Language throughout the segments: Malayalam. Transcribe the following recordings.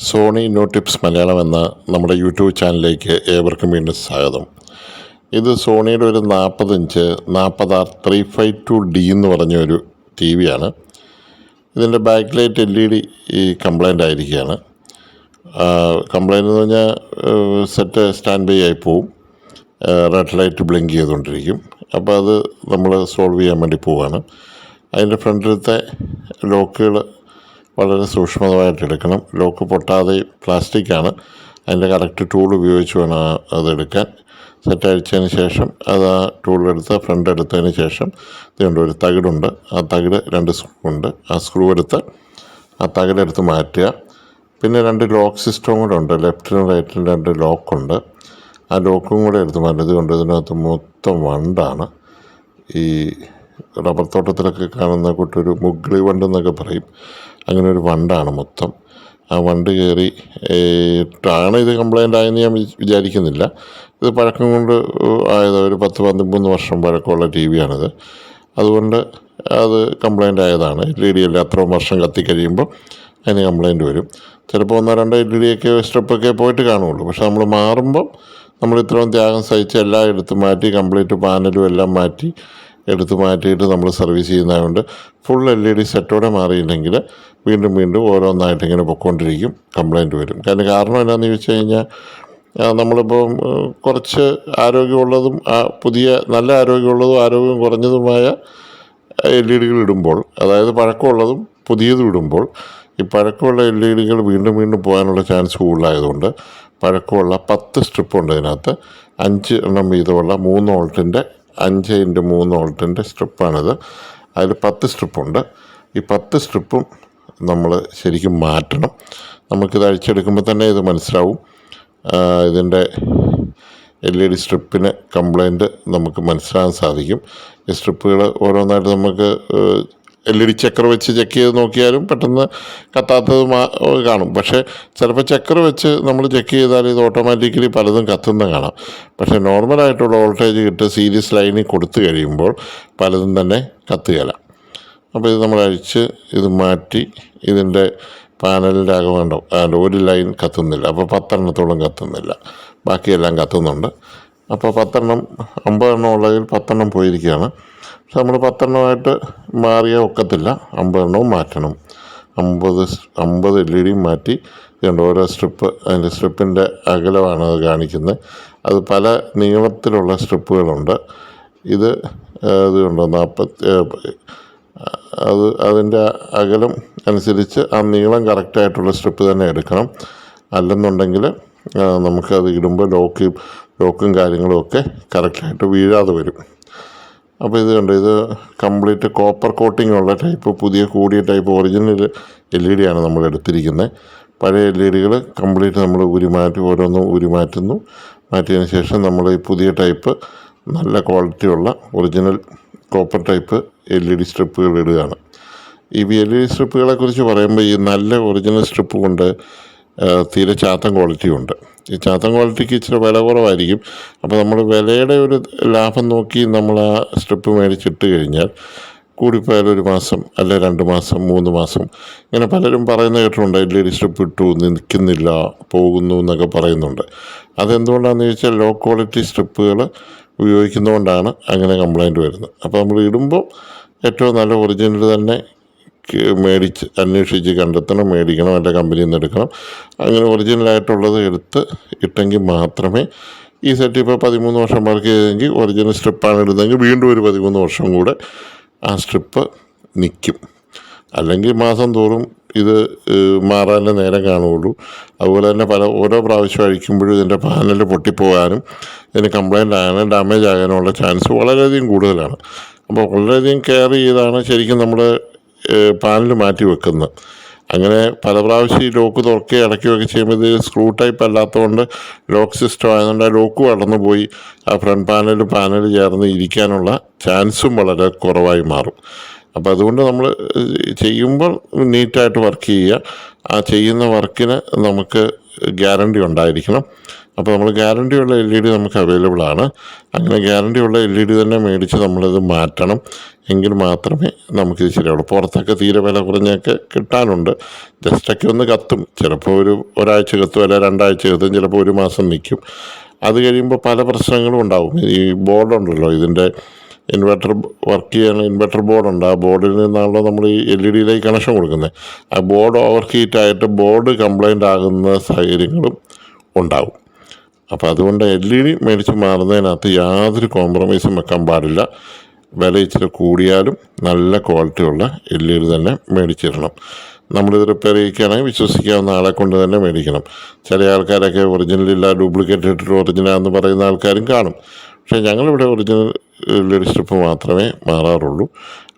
സോണി ന്യൂ ടിപ്സ് മലയാളം എന്ന നമ്മുടെ യൂട്യൂബ് ചാനലിലേക്ക് ഏവർക്കും വീണ്ടും സ്വാഗതം. ഇത് സോണിയുടെ ഒരു 40 ഇഞ്ച് 40R352D എന്ന് പറഞ്ഞൊരു ടി വിയാണ്. ഇതിൻ്റെ ബാക്ക് ലൈറ്റ് LED ഈ കംപ്ലൈൻ്റ് ആയിരിക്കുകയാണ്. കംപ്ലൈൻ്റ് എന്ന് പറഞ്ഞാൽ സെറ്റ് സ്റ്റാൻഡ് ബൈ ആയി പോവും, റെഡ് ലൈറ്റ് ബ്ലിങ്ക് ചെയ്തുകൊണ്ടിരിക്കും. അപ്പോൾ അത് നമ്മൾ സോൾവ് ചെയ്യാൻ വേണ്ടി പോവുകയാണ്. അതിൻ്റെ ഫ്രണ്ടിലത്തെ ലോക്കുകൾ വളരെ സൂക്ഷ്മമായിട്ട് എടുക്കണം. ലോക്ക് പൊട്ടാതെ പ്ലാസ്റ്റിക്കാണ്. അതിൻ്റെ കറക്റ്റ് ടൂൾ ഉപയോഗിച്ച് വേണം അതെടുക്കാൻ. സെറ്റ് അഴിച്ചതിന് ശേഷം അത് ആ ടൂളെടുത്ത് ഫ്രണ്ട് എടുത്തതിന് ശേഷം ഇതുകൊണ്ട് ഒരു തകിടുണ്ട്. ആ തകിട് 2 സ്ക്രൂ ഉണ്ട്. ആ സ്ക്രൂ എടുത്ത് ആ തകിടെടുത്ത് മാറ്റുക. പിന്നെ 2 ലോക്ക് സിസ്റ്റം കൂടെ ഉണ്ട്. ലെഫ്റ്റിനും റൈറ്റിനും 2 ലോക്കുണ്ട്. ആ ലോക്കും കൂടെ എടുത്ത് മാറ്റുന്നത് കൊണ്ട് ഇതിനകത്ത് മൊത്തം വണ്ടാണ്. ഈ റബ്ബർ തോട്ടത്തിലൊക്കെ കാണുന്ന കൂട്ടൊരു മുഗ്ലി വണ്ട് എന്നൊക്കെ പറയും. അങ്ങനെ ഒരു വണ്ടാണ് മൊത്തം. ആ വണ്ട് കയറി ാണ് ഇത് കംപ്ലൈൻ്റ് ആയെന്ന് ഞാൻ വിചാരിക്കുന്നില്ല. ഇത് പഴക്കം കൊണ്ട് ആയത് ഒരു 10-13 വർഷം പഴക്കമുള്ള ടി വിയാണിത്. അതുകൊണ്ട് അത് കംപ്ലൈൻ്റ് ആയതാണ്. LED എല്ലാം അത്രയും വർഷം കത്തിക്കഴിയുമ്പോൾ അതിന് കംപ്ലൈൻറ്റ് വരും. ചിലപ്പോൾ 1-2 LED ഒക്കെ സ്റ്റെപ്പൊക്കെ പോയിട്ട് കാണുകയുള്ളൂ. പക്ഷെ നമ്മൾ മാറുമ്പം നമ്മൾ ഇത്രയും ത്യാഗം സഹിച്ച് എല്ലാം എടുത്ത് മാറ്റി കംപ്ലീറ്റ് പാനലും എല്ലാം മാറ്റി എടുത്ത് മാറ്റിയിട്ട് നമ്മൾ സർവീസ് ചെയ്യുന്നതുകൊണ്ട് ഫുൾ LED സെറ്റോടെ മാറിയില്ലെങ്കിൽ വീണ്ടും ഓരോന്നായിട്ട് ഇങ്ങനെ പൊയ്ക്കൊണ്ടിരിക്കും, കംപ്ലൈൻറ്റ് വരും. കാരണം എന്താണെന്ന് ചോദിച്ചു കഴിഞ്ഞാൽ നമ്മളിപ്പോൾ കുറച്ച് ആരോഗ്യമുള്ളതും പുതിയ നല്ല ആരോഗ്യമുള്ളതും ആരോഗ്യം കുറഞ്ഞതുമായ LED ഇടുമ്പോൾ, അതായത് പഴക്കമുള്ളതും പുതിയതും ഇടുമ്പോൾ ഈ പഴക്കമുള്ള LED വീണ്ടും പോകാനുള്ള ചാൻസ് കൂടുതലായതുകൊണ്ട് പഴക്കമുള്ള 10 സ്ട്രിപ്പുണ്ട് ഇതിനകത്ത്. 5 എണ്ണം വീതമുള്ള 3 വോൾട്ടിൻ്റെ 5x3 വോൾട്ടിൻ്റെ സ്ട്രിപ്പാണിത്. അതിൽ 10 സ്ട്രിപ്പുണ്ട്. ഈ 10 സ്ട്രിപ്പും നമ്മൾ ശരിക്കും മാറ്റണം. നമുക്കിത് അഴിച്ചെടുക്കുമ്പോൾ തന്നെ ഇത് മനസ്സിലാവും. ഇതിൻ്റെ LED സ്ട്രിപ്പിന് കംപ്ലൈൻറ്റ് നമുക്ക് മനസ്സിലാകാൻ സാധിക്കും. ഈ സ്ട്രിപ്പുകൾ ഓരോന്നായിട്ട് നമുക്ക് LED ചെക്കർ വെച്ച് ചെക്ക് ചെയ്ത് നോക്കിയാലും പെട്ടെന്ന് കത്താത്തത് കാണും. പക്ഷേ ചിലപ്പോൾ ചെക്കർ വെച്ച് നമ്മൾ ചെക്ക് ചെയ്താൽ ഇത് ഓട്ടോമാറ്റിക്കലി പലതും കത്തുന്ന കാണാം. പക്ഷേ നോർമലായിട്ടുള്ള വോൾട്ടേജ് കിട്ട് സീരീസ് ലൈനിൽ കൊടുത്തു കഴിയുമ്പോൾ പലതും തന്നെ കത്തുകയില്ല. അപ്പോൾ ഇത് നമ്മൾ അഴിച്ച് ഇത് മാറ്റി ഇതിൻ്റെ പാനലിൻ്റെ അകമുണ്ടോ ഒരു ലൈൻ കത്തുന്നില്ല. അപ്പോൾ 10 എണ്ണത്തോളം കത്തുന്നില്ല, ബാക്കിയെല്ലാം കത്തുന്നുണ്ട്. അപ്പോൾ 10 എണ്ണം 50 എണ്ണം ഉള്ളതിൽ 10 എണ്ണം പോയിരിക്കുകയാണ്. പക്ഷെ നമ്മൾ 10 എണ്ണമായിട്ട് മാറിയാൽ ഒക്കത്തില്ല. 50 എണ്ണവും മാറ്റണം. 50 LED മാറ്റി ഇതുണ്ട്. ഓരോ സ്ട്രിപ്പ് അതിൻ്റെ സ്ട്രിപ്പിൻ്റെ അകലമാണ് അത് കാണിക്കുന്നത്. അത് പല നീളത്തിലുള്ള സ്ട്രിപ്പുകളുണ്ട്. ഇത് ഇതുണ്ടോ 40 അതിൻ്റെ അകലം അനുസരിച്ച് ആ നീളം കറക്റ്റായിട്ടുള്ള സ്ട്രിപ്പ് തന്നെ എടുക്കണം. അല്ലെന്നുണ്ടെങ്കിൽ നമുക്കത് ഇടുമ്പോൾ ലോക്കും കാര്യങ്ങളും ഒക്കെ കറക്റ്റായിട്ട് വീഴാതെ വരും. അപ്പോൾ ഇത് കണ്ട് ഇത് കംപ്ലീറ്റ് കോപ്പർ കോട്ടിംഗ് ഉള്ള ടൈപ്പ്, പുതിയ കൂടിയ ടൈപ്പ് ഒറിജിനൽ LED ആണ് നമ്മൾ എടുത്തിരിക്കുന്നത്. പഴയ LED കംപ്ലീറ്റ് നമ്മൾ ഓരോന്നും മാറ്റുന്നു. മാറ്റിയതിന് ശേഷം നമ്മൾ ഈ പുതിയ ടൈപ്പ് നല്ല ക്വാളിറ്റിയുള്ള ഒറിജിനൽ കോപ്പർ ടൈപ്പ് LED സ്ട്രിപ്പുകൾ ഇടുകയാണ്. ഈ LED സ്ട്രിപ്പുകളെ കുറിച്ച് പറയുമ്പോൾ ഈ നല്ല ഒറിജിനൽ സ്ട്രിപ്പ് കൊണ്ട് തീരെ ചാത്തൻ ക്വാളിറ്റി ഉണ്ട്. ഈ ചാത്തൻ ക്വാളിറ്റിക്ക് ഇച്ചിരി വില കുറവായിരിക്കും. അപ്പോൾ നമ്മൾ വിലയുടെ ഒരു ലാഭം നോക്കി നമ്മൾ ആ സ്ട്രിപ്പ് മേടിച്ചിട്ട് കഴിഞ്ഞാൽ കൂടിപ്പോയാൽ 1 മാസം അല്ലെ 2 മാസം 3 മാസം ഇങ്ങനെ പലരും പറയുന്ന കേട്ടിട്ടുണ്ട്. LED സ്ട്രിപ്പ് ഇട്ടു നിൽക്കുന്നില്ല, പോകുന്നു എന്നൊക്കെ പറയുന്നുണ്ട്. അതെന്തുകൊണ്ടാണെന്ന് ചോദിച്ചാൽ ലോ ക്വാളിറ്റി സ്ട്രിപ്പുകൾ ഉപയോഗിക്കുന്നതുകൊണ്ടാണ് അങ്ങനെ കംപ്ലൈൻറ്റ് വരുന്നത്. അപ്പോൾ നമ്മൾ ഇടുമ്പോൾ ഏറ്റവും നല്ല ഒറിജിനൽ തന്നെ മേടിച്ച് അന്വേഷിച്ച് കണ്ടെത്തണം, മേടിക്കണം, എൻ്റെ കമ്പനിയിൽ നിന്ന് എടുക്കണം. അങ്ങനെ ഒറിജിനലായിട്ടുള്ളത് എടുത്ത് ഇട്ടെങ്കിൽ മാത്രമേ ഈ സെറ്റ് ഇപ്പോൾ 13 വർഷം വർക്ക് ചെയ്തെങ്കിൽ ഒറിജിനൽ സ്ട്രിപ്പാണ് ഇടുന്നതെങ്കിൽ വീണ്ടും ഒരു 13 വർഷം കൂടെ ആ സ്ട്രിപ്പ് നിൽക്കും. അല്ലെങ്കിൽ മാസം തോറും ഇത് മാറാനേ നേരം കാണുകയുള്ളൂ. അതുപോലെ തന്നെ ഓരോ പ്രാവശ്യം അഴിക്കുമ്പോഴും ഇതിൻ്റെ പാനൽ പൊട്ടിപ്പോകാനും ഇതിന് കംപ്ലൈൻ്റ് ആകാനും ഡാമേജ് ആകാനുള്ള ചാൻസ് വളരെയധികം കൂടുതലാണ്. അപ്പോൾ വളരെയധികം കെയർ ചെയ്താണ് ശരിക്കും നമ്മൾ പാനൽ മാറ്റി വെക്കുന്നത്. അങ്ങനെ പല പ്രാവശ്യം ഈ ലോക്ക് തുറക്കുകയും അടയ്ക്കുകയൊക്കെ ചെയ്യുമ്പോൾ ഇത് സ്ക്രൂ ടൈപ്പ് അല്ലാത്തതുകൊണ്ട് ലോക്ക് സിസ്റ്റം ആയതുകൊണ്ട് ആ ലോക്ക് കടന്നു പോയി ആ ഫ്രണ്ട് പാനൽ ചേർന്ന് ഇരിക്കാനുള്ള ചാൻസും വളരെ കുറവായി മാറും. അപ്പോൾ അതുകൊണ്ട് നമ്മൾ ചെയ്യുമ്പോൾ നീറ്റായിട്ട് വർക്ക് ചെയ്യുക. ആ ചെയ്യുന്ന വർക്കിന് നമുക്ക് ഗ്യാരണ്ടി ഉണ്ടായിരിക്കണം. അപ്പോൾ നമ്മൾ ഗ്യാരണ്ടിയുള്ള LED നമുക്ക് അവൈലബിൾ ആണ്. അങ്ങനെ ഗ്യാരണ്ടിയുള്ള LED തന്നെ മേടിച്ച് നമ്മളിത് മാറ്റണം. എങ്കിൽ മാത്രമേ നമുക്കിത് ശരിയാവുള്ളൂ. പുറത്തൊക്കെ തീരെ വില കുറഞ്ഞൊക്കെ കിട്ടാനുണ്ട്. ജസ്റ്റൊക്കെ ഒന്ന് കത്തും, ചിലപ്പോൾ ഒരാഴ്ച കത്തും, അല്ല 2 ആഴ്ച കത്തും, ചിലപ്പോൾ 1 മാസം നിൽക്കും. അത് കഴിയുമ്പോൾ പല പ്രശ്നങ്ങളും ഉണ്ടാവും. ഈ ബോർഡുണ്ടല്ലോ, ഇതിൻ്റെ ഇൻവെർട്ടർ വർക്ക് ചെയ്യാൻ ഇൻവെർട്ടർ ബോർഡുണ്ട്. ആ ബോർഡിൽ നിന്നാണല്ലോ നമ്മൾ ഈ LED കണക്ഷൻ കൊടുക്കുന്നത്. ആ ബോർഡ് ഓവർ ഹീറ്റായിട്ട് ബോർഡ് കംപ്ലൈൻ്റ് ആകുന്ന സാഹചര്യങ്ങളും ഉണ്ടാവും. അപ്പോൾ അതുകൊണ്ട് LED മേടിച്ച് മാറുന്നതിനകത്ത് യാതൊരു കോംപ്രമൈസും വെക്കാൻ പാടില്ല. വില ഇച്ചിരി കൂടിയാലും നല്ല ക്വാളിറ്റിയുള്ള LED തന്നെ മേടിച്ചിടണം. നമ്മളിത് റിപ്പയർ ചെയ്യിക്കുകയാണെങ്കിൽ വിശ്വസിക്കാവുന്ന ആളെ കൊണ്ട് തന്നെ മേടിക്കണം. ചില ആൾക്കാരൊക്കെ ഒറിജിനലില്ല, ഡ്യൂപ്ലിക്കേറ്റ് ഇട്ടിട്ട് ഒറിജിനലാണെന്ന് പറയുന്ന ആൾക്കാരും കാണും. പക്ഷേ ഞങ്ങളിവിടെ ഒറിജിനൽ LED സ്ട്രിപ്പ് മാത്രമേ മാറാറുള്ളൂ.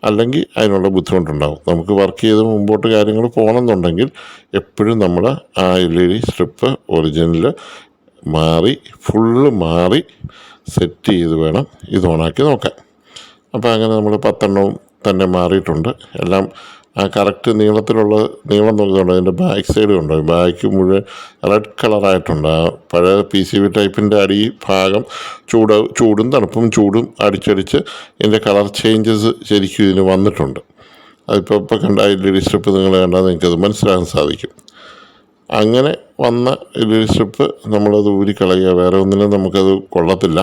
അല്ലെങ്കിൽ അതിനുള്ള ബുദ്ധിമുട്ടുണ്ടാകും. നമുക്ക് വർക്ക് ചെയ്ത് മുമ്പോട്ട് കാര്യങ്ങൾ പോകണമെന്നുണ്ടെങ്കിൽ എപ്പോഴും നമ്മൾ ആ LED സ്ട്രിപ്പ് ഒറിജിനൽ ഫുള്ള് മാറി സെറ്റ് ചെയ്ത് വേണം ഇത് ഓണാക്കി നോക്കാൻ. അപ്പോൾ അങ്ങനെ നമ്മൾ 10 എണ്ണവും തന്നെ മാറിയിട്ടുണ്ട്. എല്ലാം ആ കറക്റ്റ് നീളം നോക്കുന്നുണ്ട്. അതിൻ്റെ ബാക്ക് സൈഡ് ഉണ്ടോ, ബാക്ക് മുഴുവൻ റെഡ് കളറായിട്ടുണ്ട്. ആ പഴയ PCB ടൈപ്പിൻ്റെ ഭാഗം ചൂടും തണുപ്പും അടിച്ചടിച്ച് ഇതിൻ്റെ കളർ ചേഞ്ചസ് ശരിക്കും ഇതിന് വന്നിട്ടുണ്ട്. അതിപ്പോൾ കണ്ട LED സ്ട്രിപ്പ് നിങ്ങൾ കണ്ടാൽ നിങ്ങൾക്കത് മനസ്സിലാക്കാൻ സാധിക്കും. അങ്ങനെ വന്ന LED സ്ട്രിപ്പ് നമ്മളത് ഊരിക്കളയുക. വേറെ ഒന്നിനും നമുക്കത് കൊള്ളത്തില്ല,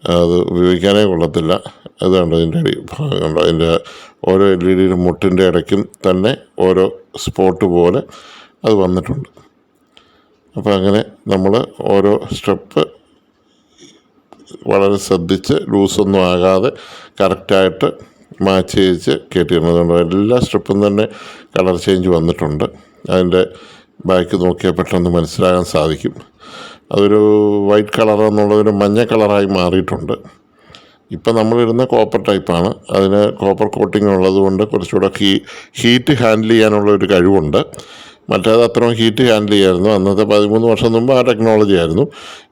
അത് ഉപയോഗിക്കാനേ കൊള്ളത്തില്ല. അതുകൊണ്ട് ഇതിൻ്റെ ഭാഗം കണ്ടോ, അതിൻ്റെ ഓരോ LED മുട്ടിൻ്റെ ഇടയ്ക്കും തന്നെ ഓരോ സ്പോട്ട് പോലെ അത് വന്നിട്ടുണ്ട്. അപ്പോൾ അങ്ങനെ നമ്മൾ ഓരോ സ്റ്റെപ്പ് വളരെ ശ്രദ്ധിച്ച് ലൂസൊന്നും ആകാതെ കറക്റ്റായിട്ട് മാച്ച് ചെയ്ത് കയറ്റിയിരുന്നതുകൊണ്ട് എല്ലാ സ്ട്രിപ്പും തന്നെ കളർ ചേഞ്ച് വന്നിട്ടുണ്ട്. അതിൻ്റെ ബാക്ക് നോക്കിയാൽ പെട്ടെന്ന് മനസ്സിലാകാൻ സാധിക്കും. അതൊരു വൈറ്റ് കളർ എന്നുള്ളതൊരു മഞ്ഞ കളറായി മാറിയിട്ടുണ്ട്. ഇപ്പം നമ്മളിടുന്ന കോപ്പർ ടൈപ്പാണ്. അതിന് കോപ്പർ കോട്ടിങ് ഉള്ളതുകൊണ്ട് കുറച്ചുകൂടെ ഹീറ്റ് ഹാൻഡിൽ ചെയ്യാനുള്ള ഒരു കഴിവുണ്ട്. മറ്റേത് അത്രയും ഹീറ്റ് ഹാൻഡിൽ ചെയ്യായിരുന്നു. അന്നത്തെ 13 വർഷം മുമ്പ് ആ ടെക്നോളജി ആയിരുന്നു.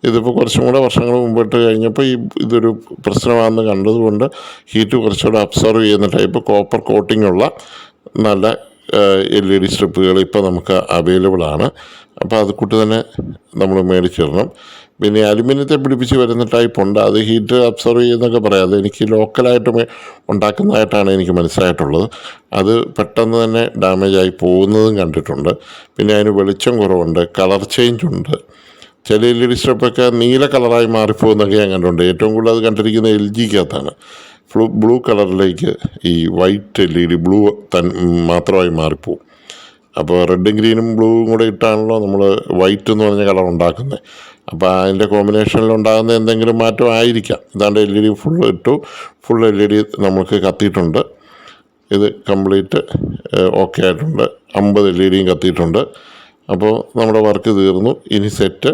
ഇതിപ്പോൾ കുറച്ചും കൂടെ വർഷങ്ങൾ മുമ്പിട്ട് കഴിഞ്ഞപ്പോൾ ഇതൊരു പ്രശ്നമാണെന്ന് കണ്ടതുകൊണ്ട് ഹീറ്റ് കുറച്ചുകൂടെ അബ്സർവ് ചെയ്യുന്ന ടൈപ്പ് കോപ്പർ കോട്ടിങ് ഉള്ള നല്ല LED സ്ട്രിപ്പുകൾ ഇപ്പോൾ നമുക്ക് അവൈലബിൾ ആണ്. അപ്പോൾ അത് കൂട്ട് തന്നെ നമ്മൾ മേടിച്ചിടണം. പിന്നെ അലുമിനിയത്തെ പിടിപ്പിച്ച് വരുന്ന ടൈപ്പുണ്ട്. അത് ഹീറ്റ് അബ്സർവ് ചെയ്യുന്നൊക്കെ പറയാം. അത് എനിക്ക് ലോക്കലായിട്ട് ഉണ്ടാക്കുന്നതായിട്ടാണ് എനിക്ക് മനസ്സിലായിട്ടുള്ളത്. അത് പെട്ടെന്ന് തന്നെ ഡാമേജ് ആയി പോകുന്നതും കണ്ടിട്ടുണ്ട്. പിന്നെ അതിന് വെളിച്ചം കുറവുണ്ട്, കളർ ചേഞ്ച് ഉണ്ട്. ചില LED സ്ട്രിപ്പൊക്കെ നീല കളറായി മാറിപ്പോകുന്നൊക്കെ ഞാൻ കണ്ടിട്ടുണ്ട്. ഏറ്റവും കൂടുതൽ അത് കണ്ടിരിക്കുന്ന LGക്കകത്താണ്. ബ്ലൂ കളറിലേക്ക് ഈ വൈറ്റ് LED ബ്ലൂ മാത്രമായി മാറിപ്പോവും. അപ്പോൾ റെഡും ഗ്രീനും ബ്ലൂവും കൂടെ ഇട്ടാണല്ലോ നമ്മൾ വൈറ്റ് എന്ന് പറഞ്ഞ കളർ ഉണ്ടാക്കുന്നത്. അപ്പോൾ അതിൻ്റെ കോമ്പിനേഷനിലുണ്ടാകുന്ന എന്തെങ്കിലും മാറ്റം ആയിരിക്കാം. ഇതാണ്ട് LED ഫുൾ LED നമുക്ക് കത്തിയിട്ടുണ്ട്. ഇത് കംപ്ലീറ്റ് ഓക്കെ ആയിട്ടുണ്ട്. 50 LEDയും കത്തിയിട്ടുണ്ട്. അപ്പോൾ നമ്മുടെ വർക്ക് തീർന്നു. ഇനി സെറ്റ്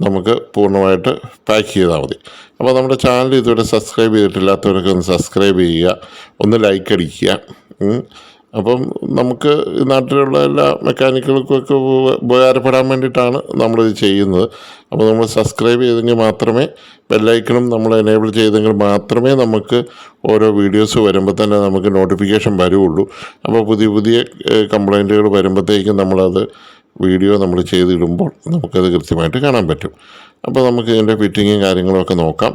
നമുക്ക് പൂർണ്ണമായിട്ട് പാക്ക് ചെയ്താൽ മതി. അപ്പോൾ നമ്മുടെ ചാനൽ ഇതുവരെ സബ്സ്ക്രൈബ് ചെയ്തിട്ടില്ലാത്തവരൊക്കെ ഒന്ന് സബ്സ്ക്രൈബ് ചെയ്യുക, ഒന്ന് ലൈക്ക് അടിക്കുക. അപ്പം നമുക്ക് നാട്ടിലുള്ള എല്ലാ മെക്കാനിക്കുകൾക്കൊക്കെ ഉപകാരപ്പെടാൻ വേണ്ടിയിട്ടാണ് നമ്മളിത് ചെയ്യുന്നത്. അപ്പോൾ നമ്മൾ സബ്സ്ക്രൈബ് ചെയ്തെങ്കിൽ മാത്രമേ, ബെല്ലൈക്കണും നമ്മൾ എനേബിൾ ചെയ്തെങ്കിൽ മാത്രമേ നമുക്ക് ഓരോ വീഡിയോസ് വരുമ്പോൾ തന്നെ നമുക്ക് നോട്ടിഫിക്കേഷൻ വരുള്ളൂ. അപ്പോൾ പുതിയ കംപ്ലൈൻറ്റുകൾ വരുമ്പോഴത്തേക്കും നമ്മളത് വീഡിയോ നമ്മൾ ചെയ്തിടുമ്പോൾ നമുക്കത് കൃത്യമായിട്ട് കാണാൻ പറ്റും. അപ്പോൾ നമുക്ക് ഇതിൻ്റെ ഫിറ്റിങ്ങും കാര്യങ്ങളൊക്കെ നോക്കാം.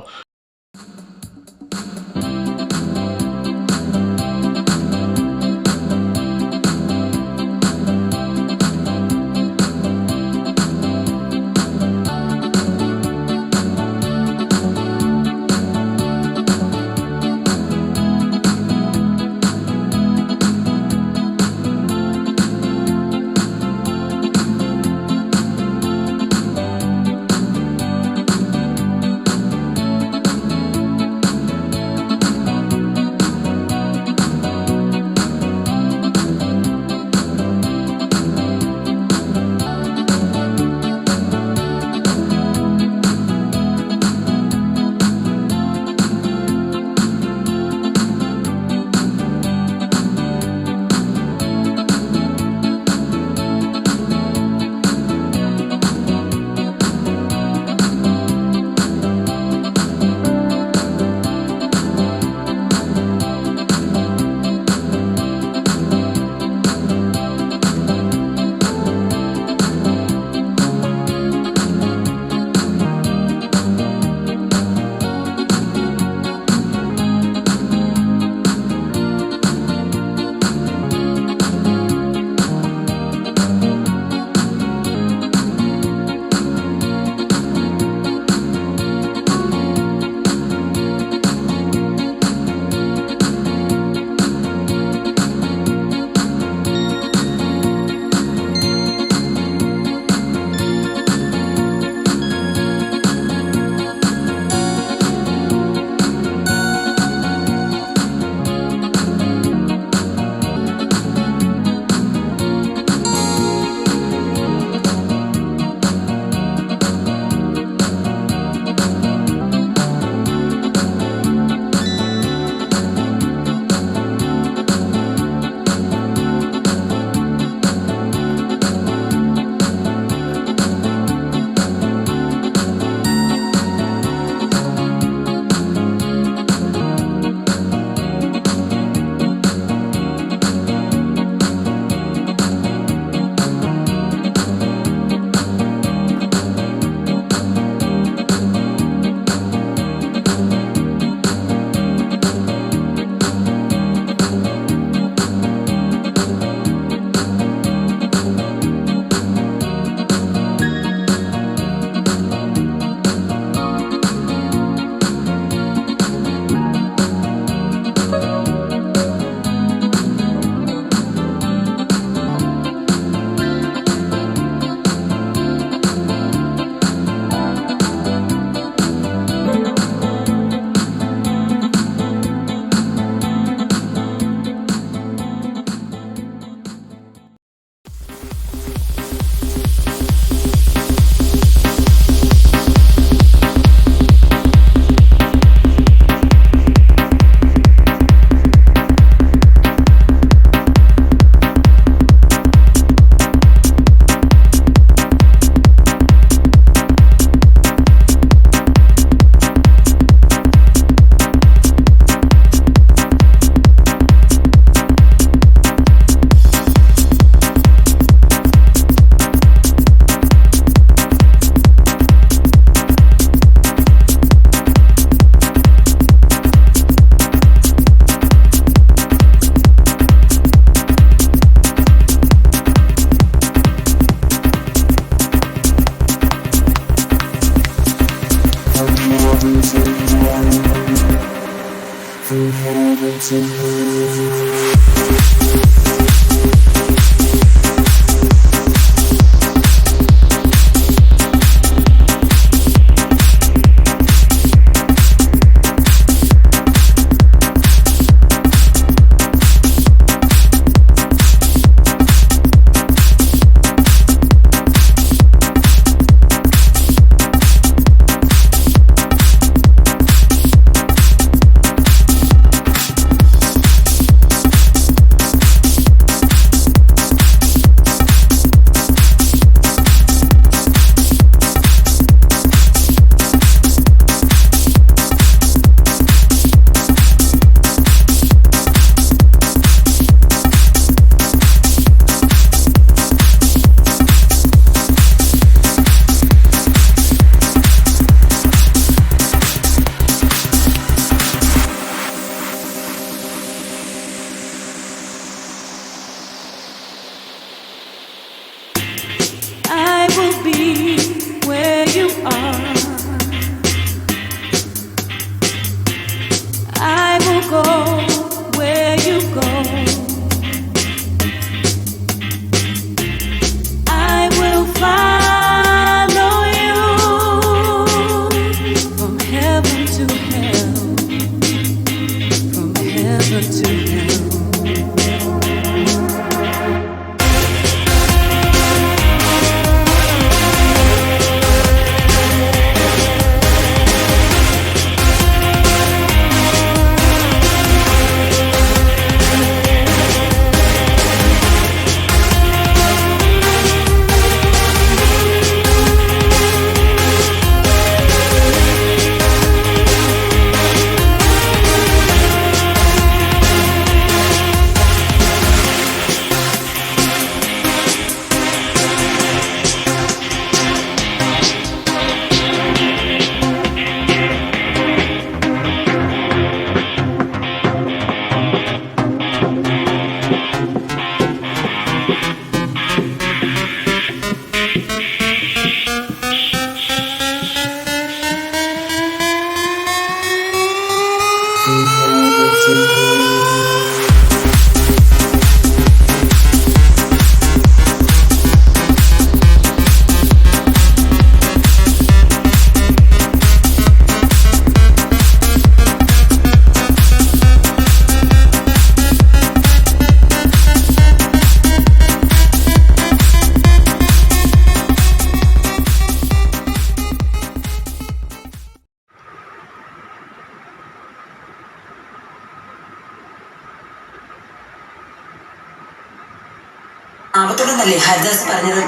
ആപത്തുണ്ടെന്നല്ലേ ഹരിദാസ് പറഞ്ഞത്?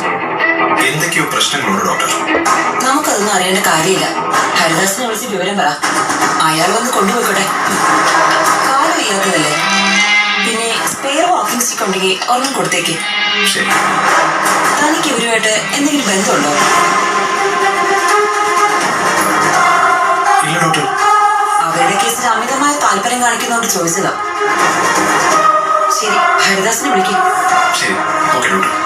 എന്തൊക്കെയോ പ്രശ്നങ്ങളുണ്ട് ഡോക്ടർ. നമുക്കതൊന്നും അറിയേണ്ട കാര്യമില്ല. ഹരിദാസിനെ വിളിച്ച് വിവരം പറ. അയാൾ വന്ന് കൊണ്ടുപോയിക്കോട്ടെ. കാല് വയ്യാത്തതല്ലേ? പിന്നെ സ്പെയർ വാക്കിംഗ് സ്റ്റിക്ക് ഉണ്ടെങ്കിൽ ഒരെണ്ണം കൊടുത്തേക്ക്. തനിക്ക് ഇവരുമായിട്ട് എന്തെങ്കിലും ബന്ധമുണ്ടോ? ഇല്ല ഡോക്ടർ. അവരുടെ കേസിൽ അമിതമായ താല്പര്യം കാണിക്കുന്നോണ്ട് ചോദിച്ചതാ. ശരി, ഹരിദാസിനെ വിളിക്കും. ശരി, ഓക്കെ ഡോക്ടർ.